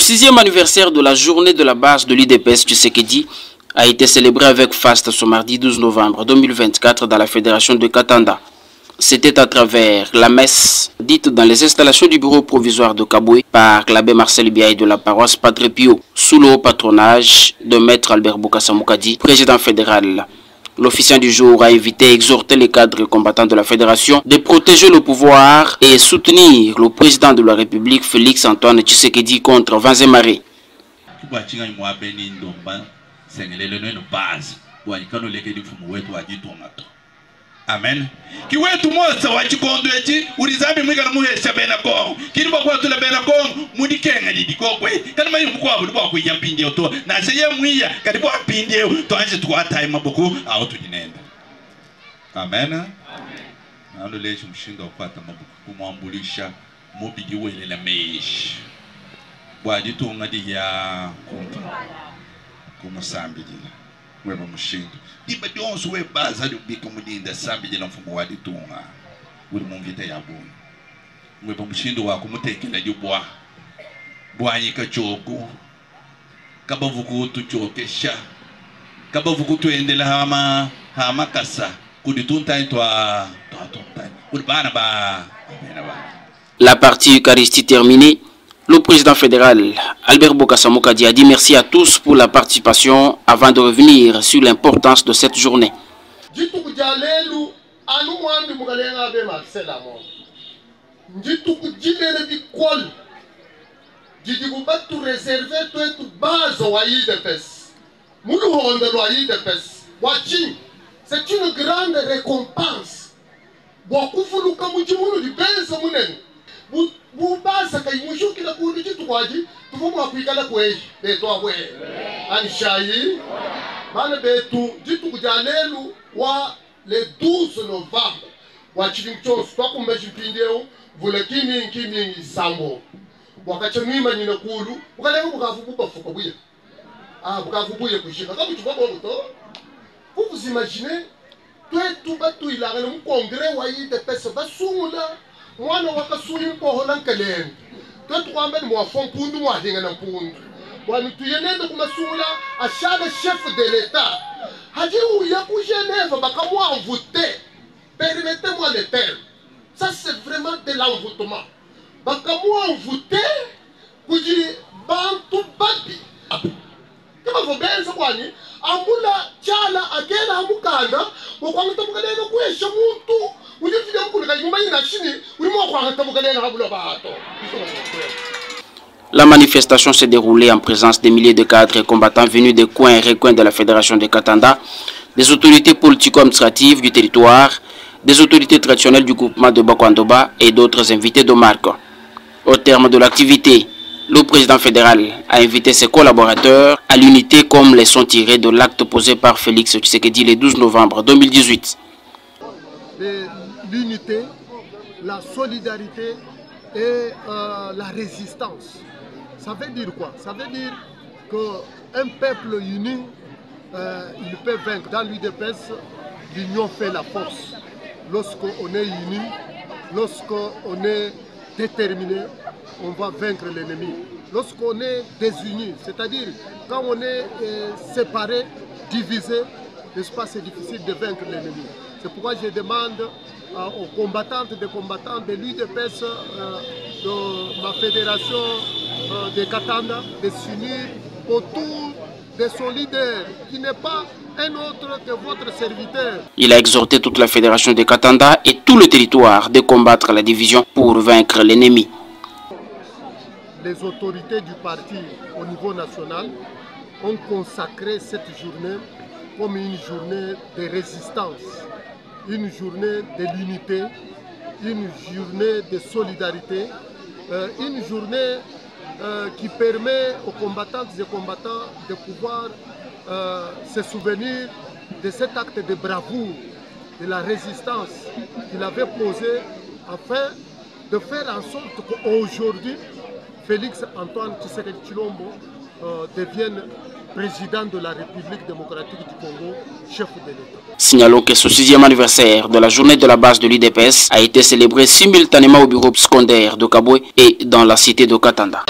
6e anniversaire de la journée de la base de l'UDPS Tshisekedi a été célébré avec faste ce mardi 12 novembre 2024 dans la fédération de Katanda. C'était à travers la messe dite dans les installations du bureau provisoire de Kaboué par l'abbé Marcel Biaye de la paroisse Padre Pio, sous le haut patronage de maître Albert Bokassa Mokadi, président fédéral. L'officiant du jour a invité et exhorté les cadres combattants de la fédération de protéger le pouvoir et soutenir le président de la République Félix Antoine Tshisekedi contre vents et marées. Amen. Ki wetu mosa wachikondo eti ulizami mwika na muhesha bena kongo. Kini bakwa tula bena kongo mudi kenga di kokwe. Kana mayi mukwa bulu bakwa yampinde oto. Na seye mwiya kadi bwa pinde to anje tukwata imaboko aho tujinenda. Amen. Amen. Nalo leje mshinga kwata maboko kumwambulisha mubigi wele la mesh. Bwa ditunga di ya kuntu. Kumusambi dina. Weba mshinga. Diba donso we baza do bika mudinda sambi de mfumo wa ditunga uri mumvita ya bunu mweba mshindo wa kumutekela jubwa bwanyi kachoko kabavuku tuchokesha kabavuku tuendela hama kasa kuditunta itwa tunta urbana ba. La partie Eucharistie terminée, le président fédéral Albert Bokassa Mokadi a dit merci à tous pour la participation avant de revenir sur l'importance de cette journée. C'est une grande récompense. Bubasa kai mushuki la kundi chitwaji tufumu akwikala kweji beto abwe anishayi bana betu jitu kujalelu wa le 12 novembre wa chilimcho twakumba chimpindeo vulakini nkimi sambo wakachemima nyina kulu ukaleka bukavububa fuko buya bukavubuye kushika kabu chubabo buto vous imaginez twetu batu ilangana mu congrès wa yide pesa basungula mwana wakasuyi mpohola nkaleni twetu kwamba ni mwafon pundu mwahinga na pundu wani tuyenende kumasungula achade chef de l'état hadi uya ku Genève bakamwa envoûté permettez-moi le terme ça c'est vraiment de l'envoûtement bakamwa envoûté kuji bantu babi kama vobenza kwani amula chala akela amukanda bokwangita mukalena kwesha muntu. La manifestation s'est déroulée en présence des milliers de cadres et combattants venus des coins et recoins de la fédération de Katanda, des autorités politico-administratives du territoire, des autorités traditionnelles du groupement de Bakwandoba et d'autres invités de marque. Au terme de l'activité, le président fédéral a invité ses collaborateurs à l'unité comme les sons tirés de l'acte posé par Félix Tshisekedi le 12 novembre 2018. L'unité, la solidarité et la résistance. Ça veut dire quoi? Ça veut dire qu'un peuple uni, il peut vaincre. Dans l'UDPS, l'union fait la force. Lorsqu'on est uni, lorsqu'on est déterminé, on va vaincre l'ennemi. Lorsqu'on est désuni, c'est-à-dire quand on est séparé, divisé, n'est-ce pas, c'est difficile de vaincre l'ennemi. C'est pourquoi je demande aux combattantes et combattants de l'UDPS, de ma fédération de Katanda, de s'unir autour de son leader, qui n'est pas un autre que votre serviteur. Il a exhorté toute la fédération de Katanda et tout le territoire de combattre la division pour vaincre l'ennemi. Les autorités du parti au niveau national ont consacré cette journée comme une journée de résistance, une journée de l'unité, une journée de solidarité, une journée qui permet aux combattantes et combattants de pouvoir se souvenir de cet acte de bravoure, de la résistance qu'il avait posé afin de faire en sorte qu'aujourd'hui, Félix Antoine Tshisekedi Tshilombo devienne président de la République démocratique du Congo, chef de l'État. Signalons que ce 6e anniversaire de la journée de la base de l'UDPS a été célébré simultanément au bureau secondaire de Kaboué et dans la cité de Katanda.